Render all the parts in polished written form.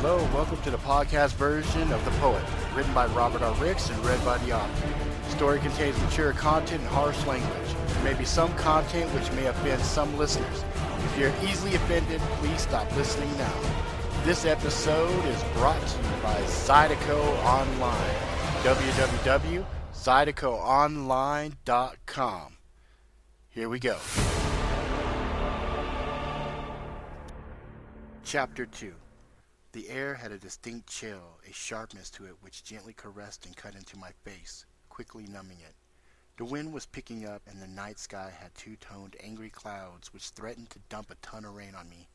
Hello and welcome to the podcast version of The Poet, written by Robert R. Ricks and read by the author. The story contains mature content and harsh language. There may be some content which may offend some listeners. If you're easily offended, please stop listening now. This episode is brought to you by Zydeco Online, www.zydecoonline.com. Here we go. Chapter 2. The air had a distinct chill, a sharpness to it which gently caressed and cut into my face, quickly numbing it. The wind was picking up, and the night sky had two-toned, angry clouds which threatened to dump a ton of rain on me.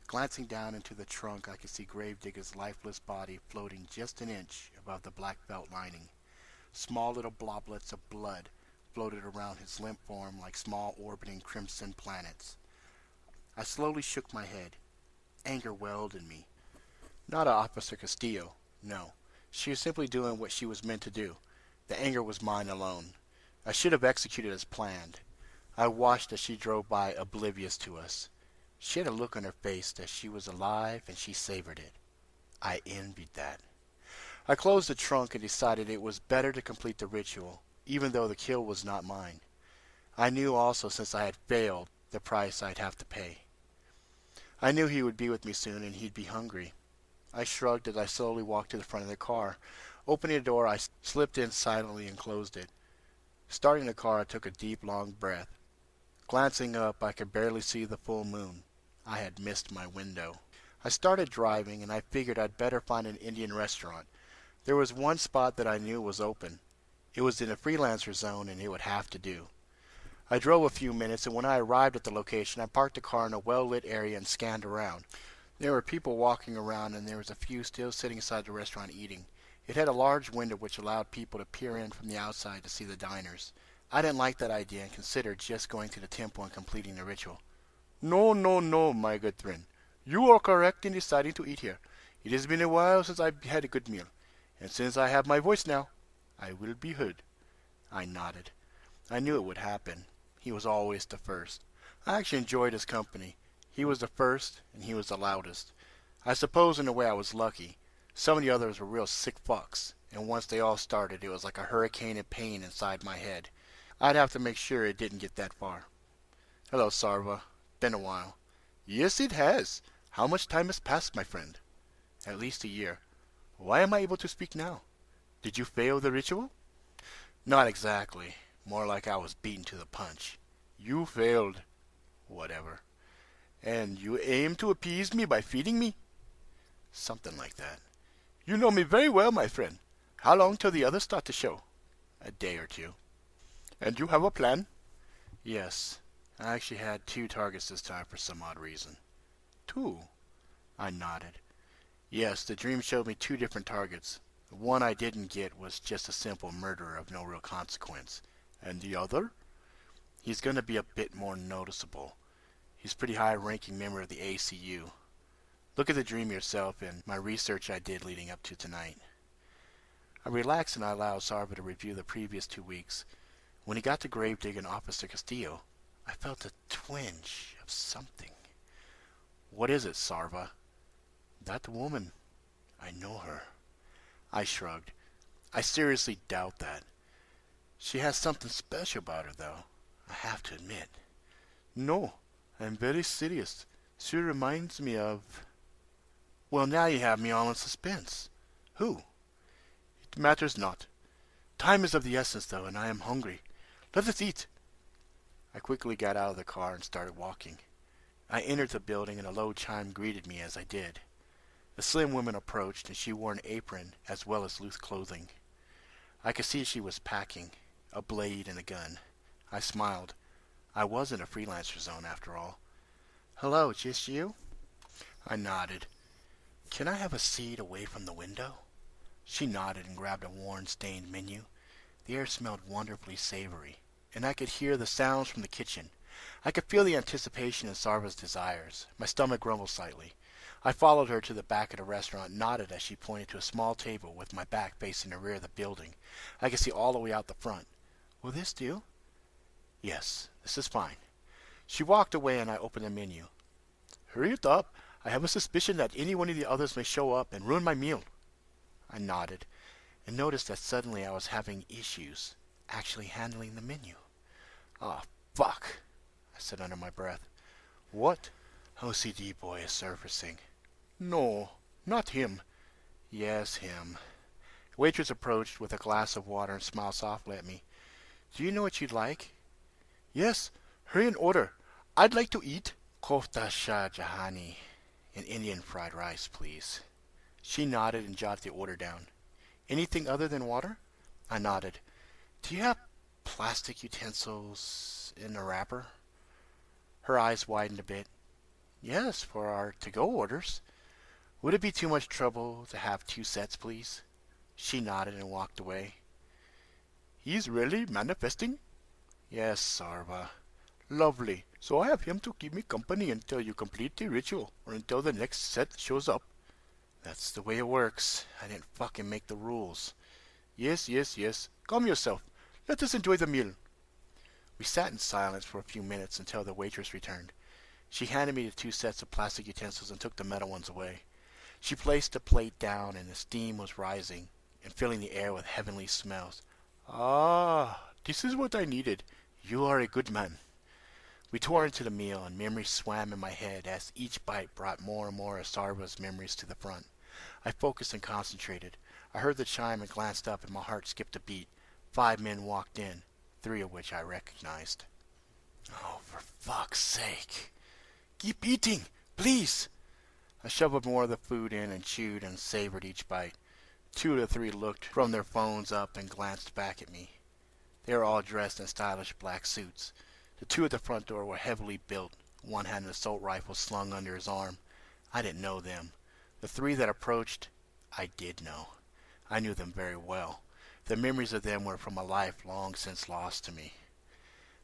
Glancing down into the trunk, I could see Gravedigger's lifeless body floating just an inch above the black felt lining. Small little bloblets of blood floated around his limp form like small orbiting crimson planets. I slowly shook my head. Anger welled in me. Not Officer Castillo, no. She was simply doing what she was meant to do. The anger was mine alone. I should have executed as planned. I watched as she drove by, oblivious to us. She had a look on her face that she was alive, and she savored it. I envied that. I closed the trunk and decided it was better to complete the ritual, even though the kill was not mine. I knew also, since I had failed, the price I'd have to pay. I knew he would be with me soon, and he'd be hungry. I shrugged as I slowly walked to the front of the car. Opening the door, I slipped in silently and closed it. Starting the car, I took a deep, long breath. Glancing up, I could barely see the full moon. I had missed my window. I started driving, and I figured I'd better find an Indian restaurant. There was one spot that I knew was open. It was in a freelancer zone, and it would have to do. I drove a few minutes, and when I arrived at the location, I parked the car in a well-lit area and scanned around. There were people walking around, and there was a few still sitting inside the restaurant eating. It had a large window which allowed people to peer in from the outside to see the diners. I didn't like that idea and considered just going to the temple and completing the ritual. No, my good friend. You are correct in deciding to eat here. It has been a while since I've had a good meal, and since I have my voice now, I will be heard. I nodded. I knew it would happen. He was always the first. I actually enjoyed his company. He was the first, and he was the loudest. I suppose in a way I was lucky. Some of the others were real sick fucks, and once they all started, it was like a hurricane of pain inside my head. I'd have to make sure it didn't get that far. Hello, Sarva. Been a while. Yes, it has. How much time has passed, my friend? At least a year. Why am I able to speak now? Did you fail the ritual? Not exactly. More like I was beaten to the punch. You failed. Whatever. And you aim to appease me by feeding me? Something like that. You know me very well, my friend. How long till the others start to show? A day or two. And you have a plan? Yes. I actually had 2 targets this time for some odd reason. 2? I nodded. Yes, the dream showed me 2 different targets. The one I didn't get was just a simple murderer of no real consequence. And the other? He's going to be a bit more noticeable. He's a pretty high-ranking member of the ACU. Look at the dream yourself and my research I did leading up to tonight. I relaxed and I allowed Sarva to review the previous 2 weeks. When he got to Gravedigger and Officer Castillo, I felt a twinge of something. What is it, Sarva? That woman. I know her. I shrugged. I seriously doubt that. She has something special about her, though. I have to admit. No. I'm very serious. She reminds me of... Well, now you have me all in suspense. Who? It matters not. Time is of the essence, though, and I am hungry. Let us eat. I quickly got out of the car and started walking. I entered the building, and a low chime greeted me as I did. A slim woman approached, and she wore an apron as well as loose clothing. I could see she was packing, a blade and a gun. I smiled. I was in a freelancer zone, after all. Hello, just you? I nodded. Can I have a seat away from the window? She nodded and grabbed a worn, stained menu. The air smelled wonderfully savory, and I could hear the sounds from the kitchen. I could feel the anticipation in Sarva's desires. My stomach grumbled slightly. I followed her to the back of the restaurant and nodded as she pointed to a small table with my back facing the rear of the building. I could see all the way out the front. Will this do? Yes, this is fine. She walked away and I opened the menu. Hurry it up. I have a suspicion that any one of the others may show up and ruin my meal. I nodded and noticed that suddenly I was having issues actually handling the menu. Ah, fuck, I said under my breath. What? OCD boy is surfacing. No, not him. Yes, him. Waitress approached with a glass of water and smiled softly at me. Do you know what you'd like? Yes, hurry and order. I'd like to eat kofta shah jahani, an Indian fried rice, please. She nodded and jotted the order down. Anything other than water? I nodded. Do you have plastic utensils in a wrapper? Her eyes widened a bit. Yes, for our to-go orders. Would it be too much trouble to have 2 sets, please? She nodded and walked away. He's really manifesting? Yes, Sarva. Lovely. So I have him to keep me company until you complete the ritual, or until the next set shows up. That's the way it works. I didn't fucking make the rules. Yes. Calm yourself. Let us enjoy the meal. We sat in silence for a few minutes until the waitress returned. She handed me the 2 sets of plastic utensils and took the metal ones away. She placed the plate down and the steam was rising and filling the air with heavenly smells. Ah, this is what I needed. You are a good man. We tore into the meal and memories swam in my head as each bite brought more and more of Sarva's memories to the front. I focused and concentrated. I heard the chime and glanced up and my heart skipped a beat. 5 men walked in, 3 of which I recognized. Oh, for fuck's sake. Keep eating, please. I shoveled more of the food in and chewed and savored each bite. 2 of the 3 looked from their phones up and glanced back at me. They were all dressed in stylish black suits. The 2 at the front door were heavily built. One had an assault rifle slung under his arm. I didn't know them. The 3 that approached, I did know. I knew them very well. The memories of them were from a life long since lost to me.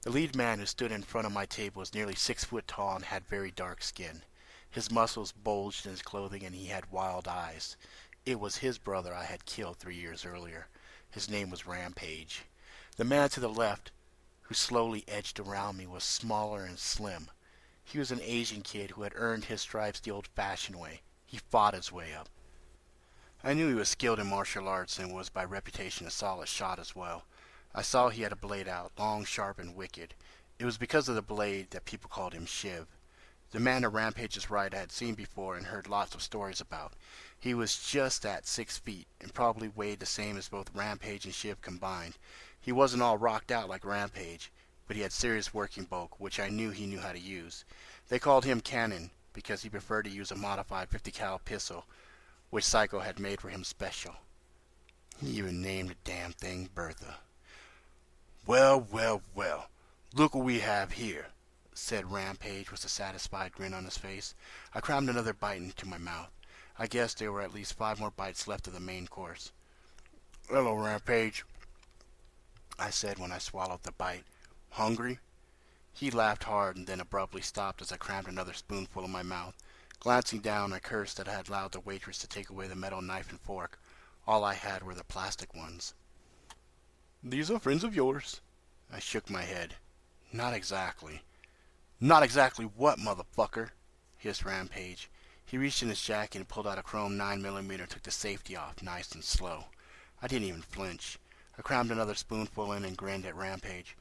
The lead man who stood in front of my table was nearly 6 foot tall and had very dark skin. His muscles bulged in his clothing and he had wild eyes. It was his brother I had killed 3 years earlier. His name was Rampage. The man to the left, who slowly edged around me, was smaller and slim. He was an Asian kid who had earned his stripes the old-fashioned way. He fought his way up. I knew he was skilled in martial arts and was by reputation a solid shot as well. I saw he had a blade out, long, sharp, and wicked. It was because of the blade that people called him Shiv. The man at Rampage's right I had seen before and heard lots of stories about. He was just at 6 feet and probably weighed the same as both Rampage and Shiv combined. He wasn't all rocked out like Rampage, but he had serious working bulk, which I knew he knew how to use. They called him Cannon because he preferred to use a modified 50 cal pistol, which Psycho had made for him special. He even named the damn thing Bertha. Well, look what we have here, said Rampage with a satisfied grin on his face. I crammed another bite into my mouth. I guess there were at least 5 more bites left of the main course. Hello, Rampage, I said when I swallowed the bite. Hungry? He laughed hard and then abruptly stopped as I crammed another spoonful in my mouth. Glancing down, I cursed that I had allowed the waitress to take away the metal knife and fork. All I had were the plastic ones. These are friends of yours? I shook my head. Not exactly. Not exactly what, motherfucker? Hissed Rampage. He reached in his jacket and pulled out a chrome 9mm and took the safety off, nice and slow. I didn't even flinch. I crammed another spoonful in and grinned at Rampage.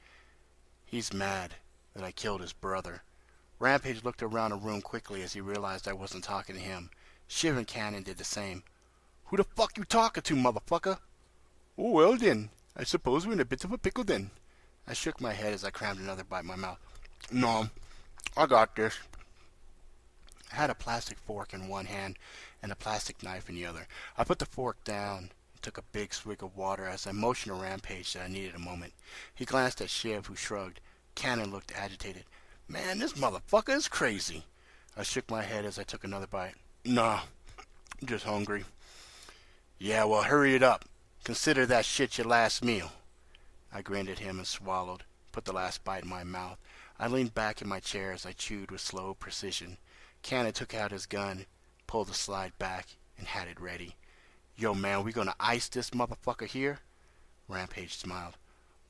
He's mad that I killed his brother. Rampage looked around the room quickly as he realized I wasn't talking to him. Shiv and Cannon did the same. Who the fuck you talking to, motherfucker? Oh, well then, I suppose we're in a bit of a pickle then. I shook my head as I crammed another bite in my mouth. No, I got this. I had a plastic fork in one hand and a plastic knife in the other. I put the fork down and took a big swig of water as I motioned to Rampage that I needed a moment. He glanced at Shiv, who shrugged. Cannon looked agitated. Man, this motherfucker is crazy. I shook my head as I took another bite. Nah, I'm just hungry. Yeah, well, hurry it up. Consider that shit your last meal. I grinned at him and swallowed, put the last bite in my mouth. I leaned back in my chair as I chewed with slow precision. Cannon took out his gun, pulled the slide back, and had it ready. Yo, man, we gonna ice this motherfucker here? Rampage smiled.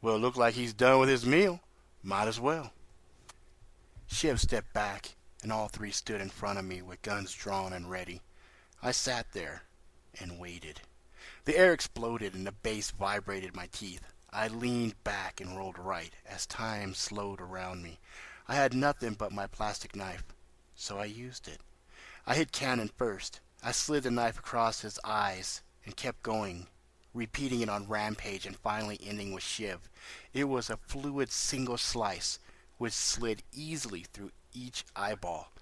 Well, look like he's done with his meal. Might as well. Shiv stepped back and all three stood in front of me with guns drawn and ready. I sat there and waited. The air exploded and the bass vibrated my teeth. I leaned back and rolled right as time slowed around me. I had nothing but my plastic knife, so I used it. I hit Cannon first. I slid the knife across his eyes and kept going, repeating it on Rampage and finally ending with Shiv. It was a fluid single slice which slid easily through each eyeball.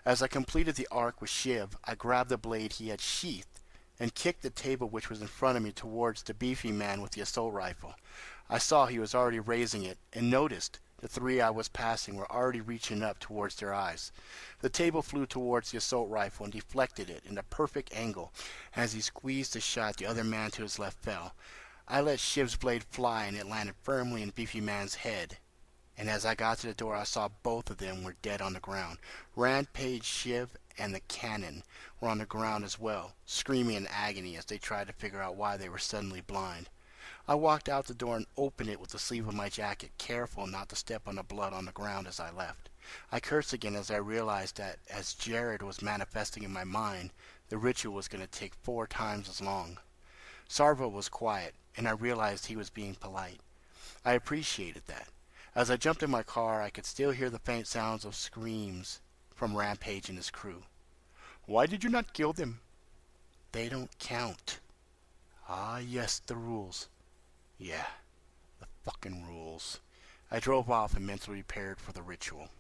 As I completed the arc with Shiv, I grabbed the blade he had sheathed and kicked the table which was in front of me towards the beefy man with the assault rifle. I saw he was already raising it and noticed the three I was passing were already reaching up towards their eyes. The table flew towards the assault rifle and deflected it in a perfect angle. As he squeezed the shot, the other man to his left fell. I let Shiv's blade fly and it landed firmly in Beefy Man's head. And as I got to the door, I saw both of them were dead on the ground. Rampage, Shiv, and the Cannon were on the ground as well, screaming in agony as they tried to figure out why they were suddenly blind. I walked out the door and opened it with the sleeve of my jacket, careful not to step on the blood on the ground as I left. I cursed again as I realized that as Jared was manifesting in my mind, the ritual was going to take 4 times as long. Sarvo was quiet, and I realized he was being polite. I appreciated that. As I jumped in my car, I could still hear the faint sounds of screams from Rampage and his crew. "Why did you not kill them?" "They don't count." "Ah, yes, the rules." "Yeah, the fucking rules." I drove off and mentally prepared for the ritual.